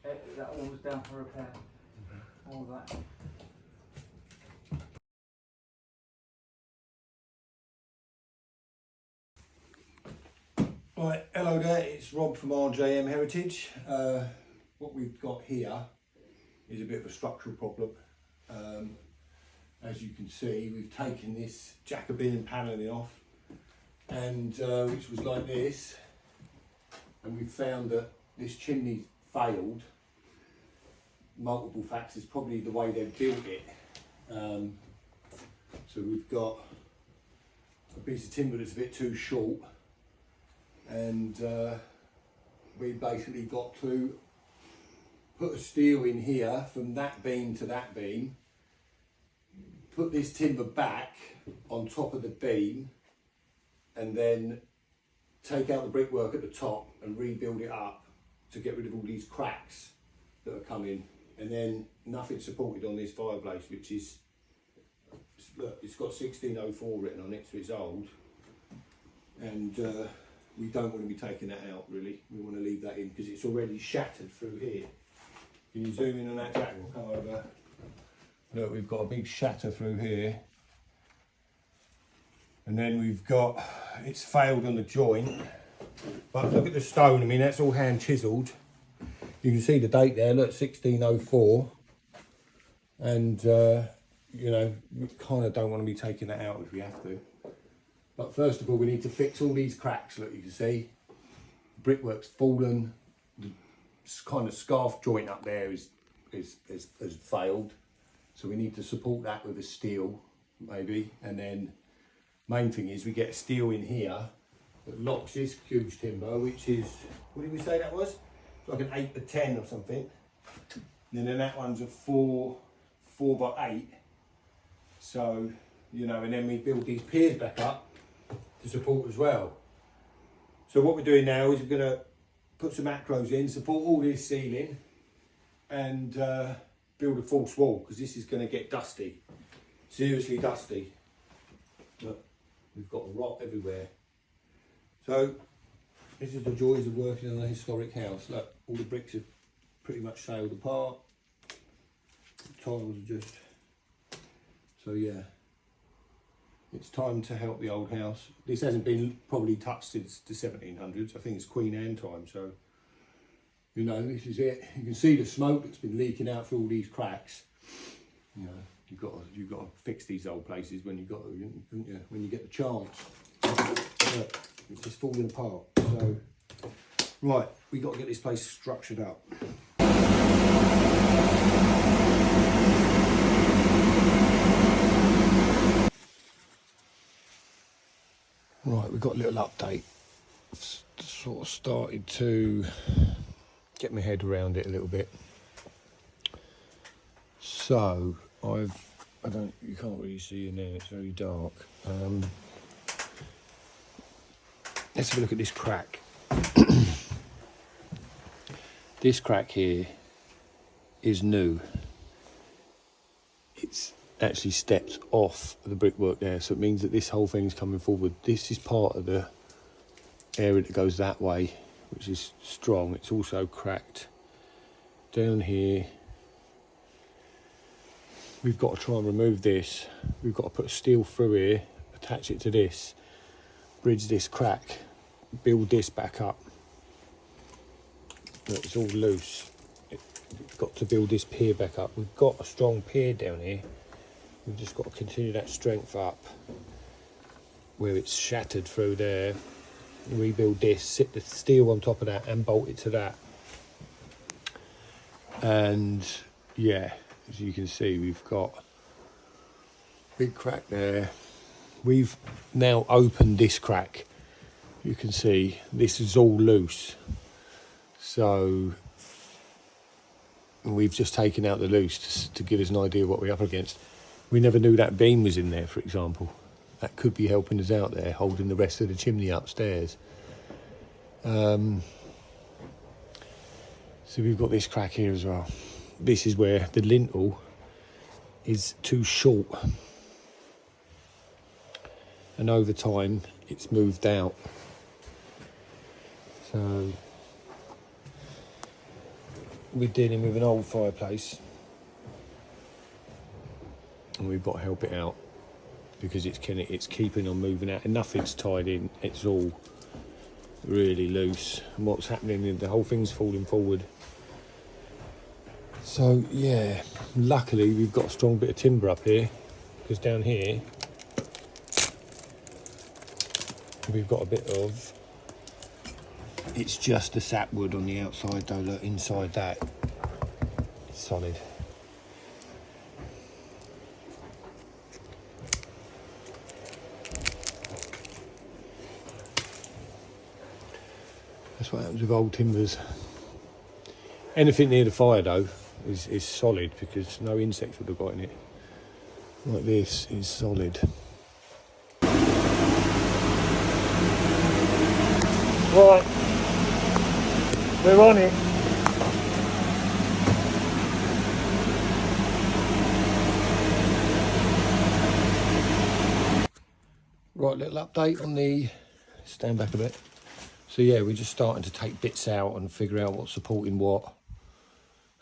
that all was down for repair. All that. Right, hello there, it's Rob from RJM Heritage. What we've got here is a bit of a structural problem. As you can see, we've taken this Jacobin panelling off, and which was like this, and we've found that this chimney failed. Multiple factors, probably the way they've built it. So we've got a piece of timber that's a bit too short, and we basically got to put a steel in here from that beam to that beam, put this timber back on top of the beam, and then take out the brickwork at the top and rebuild it up to get rid of all these cracks that are coming. And then nothing supported on this fireplace, which is, look, it's got 1604 written on it, so it's old, and we don't want to be taking that out really. We want to leave that in because it's already shattered through here. Can you zoom in on that, Jack? We'll come over. Look, we've got a big shatter through here, and then we've got, it's failed on the joint, but look at the stone. I mean, that's all hand chiselled. You can see the date there, look, 1604, and you know, we kind of don't want to be taking that out if we have to. But first of all, we need to fix all these cracks. Look, you can see the brickwork's fallen. The kind of scarf joint up there has failed, so we need to support that with a steel maybe. And then main thing is we get a steel in here that locks this huge timber, which is, what did we say that was? It's like an 8 to 10 or something. And then that one's a 4 by 8. So, you know, and then we build these piers back up to support as well. So what we're doing now is we're going to put some macros in, support all this ceiling, and build a false wall, because this is going to get dusty, seriously dusty. Look, we've got rot everywhere. So this is the joys of working on a historic house. Look, all the bricks have pretty much sailed apart. The tiles are just, so yeah. It's time to help the old house. This hasn't been probably touched since the 1700s. I think it's Queen Anne time, so, you know, this is it. You can see the smoke that's been leaking out through all these cracks. You know, you've got to fix these old places when when you get the chance. Look, it's just falling apart. So, right, we got to get this place structured up. Right, we've got a little update. I've sort of started to get my head around it a little bit. So you can't really see in there, it's very dark. Let's have a look at this crack. This crack here is new. It's actually stepped off the brickwork there, so it means that this whole thing's coming forward. This is part of the area that goes that way, which is strong. It's also cracked down here. We've got to try and remove this. We've got to put steel through here, attach it to this, bridge this crack, build this back up. Look, it's all loose. We've got to build this pier back up. We've got a strong pier down here. We've just got to continue that strength up where it's shattered through there. Rebuild this, sit the steel on top of that and bolt it to that. And yeah, as you can see, we've got a big crack there. We've now opened this crack. You can see this is all loose. So we've just taken out the loose to give us an idea of what we're up against. We never knew that beam was in there, for example. That could be helping us out there, holding the rest of the chimney upstairs. So we've got this crack here as well. This is where the lintel is too short. And over time, it's moved out. So we're dealing with an old fireplace, and we've got to help it out because it's keeping on moving out, and nothing's tied in. It's all really loose, and what's happening is the whole thing's falling forward. So yeah, luckily we've got a strong bit of timber up here, because down here we've got a bit of, it's just the sapwood on the outside though. Look, inside that it's solid. That's what happens with old timbers. Anything near the fire though is solid, because no insects would have got in it. Like this is solid. Right, we're on it. Right, little update on the, stand back a bit. So yeah, we're just starting to take bits out and figure out what's supporting what.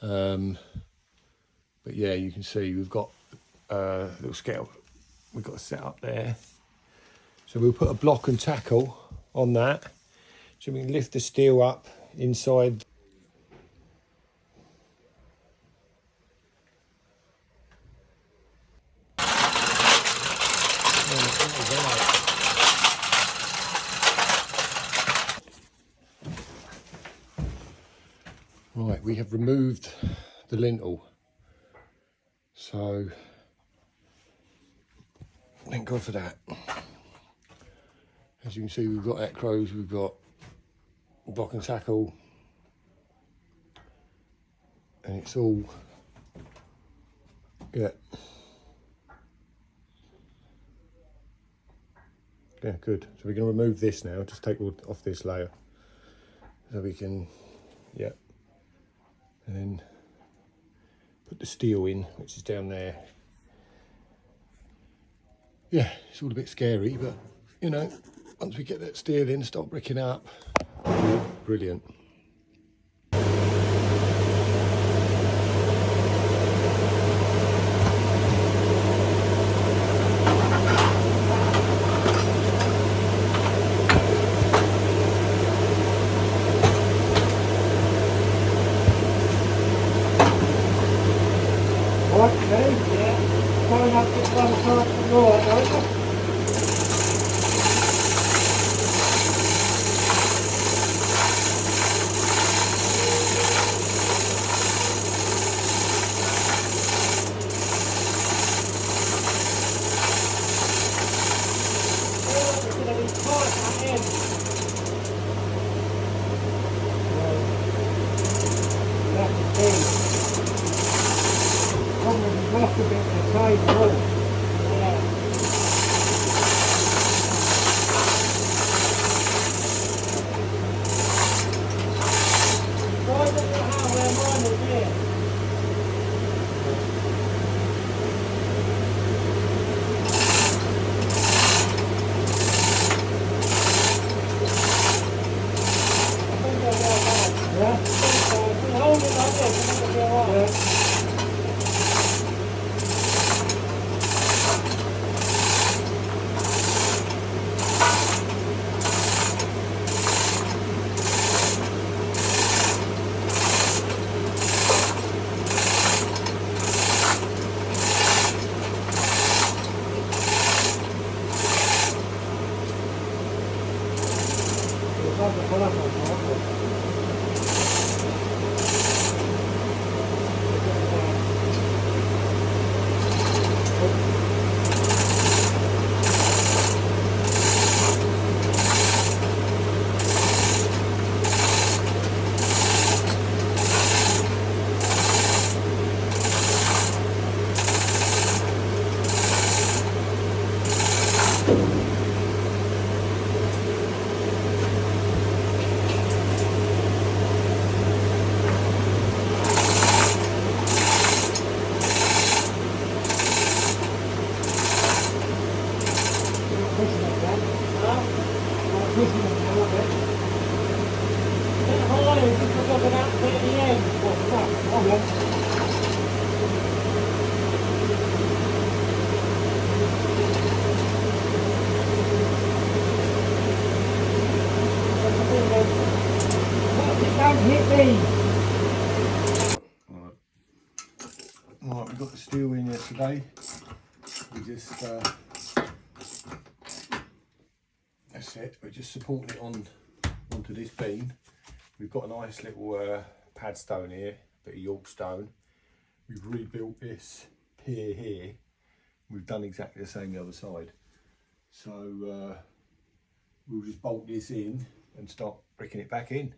But yeah, you can see we've got a little scale we've got to set up there. So we'll put a block and tackle on that, so we can lift the steel up inside. Right, we have removed the lintel, so thank God for that. As you can see, we've got acros, we've got block and tackle, and it's all, yeah, good. So we're going to remove this now, just take all off this layer, so we can, yeah, and then put the steel in, which is down there. Yeah, it's all a bit scary, but you know, once we get that steel in, start bricking up, brilliant. Okay, yeah. Going up to one side of the door, don't you? Lost a bit of the side wall. Yeah. So I don't know how where mine is here. I think they'll be alright. Yeah? I think so. If we hold it like this, I think they'll be alright. Yeah. Hold on. Don't hit these. Right, we've got the steel in here today. We just that's it. We're just supporting it onto this beam. We've got a nice little pad stone here, a bit of York stone. We've rebuilt this pier here. We've done exactly the same the other side. So we'll just bolt this in and start bricking it back in,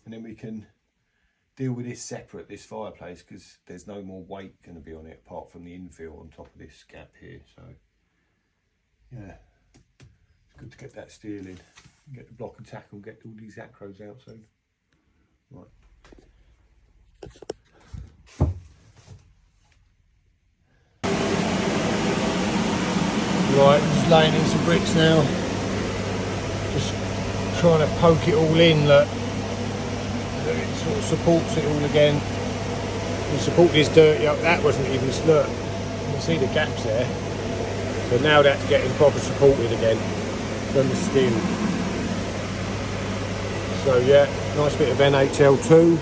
and then we can deal with this separate, this fireplace, because there's no more weight going to be on it apart from the infill on top of this gap here. So yeah, it's good to get that steel in, get the block and tackle, get all these acros out soon. Right. Right, just laying in some bricks now. Just trying to poke it all in, look. It sort of supports it all again. You support this dirty up, that wasn't even, look, you can see the gaps there. So now that's getting proper supported again from the steel. So yeah, nice bit of NHL2.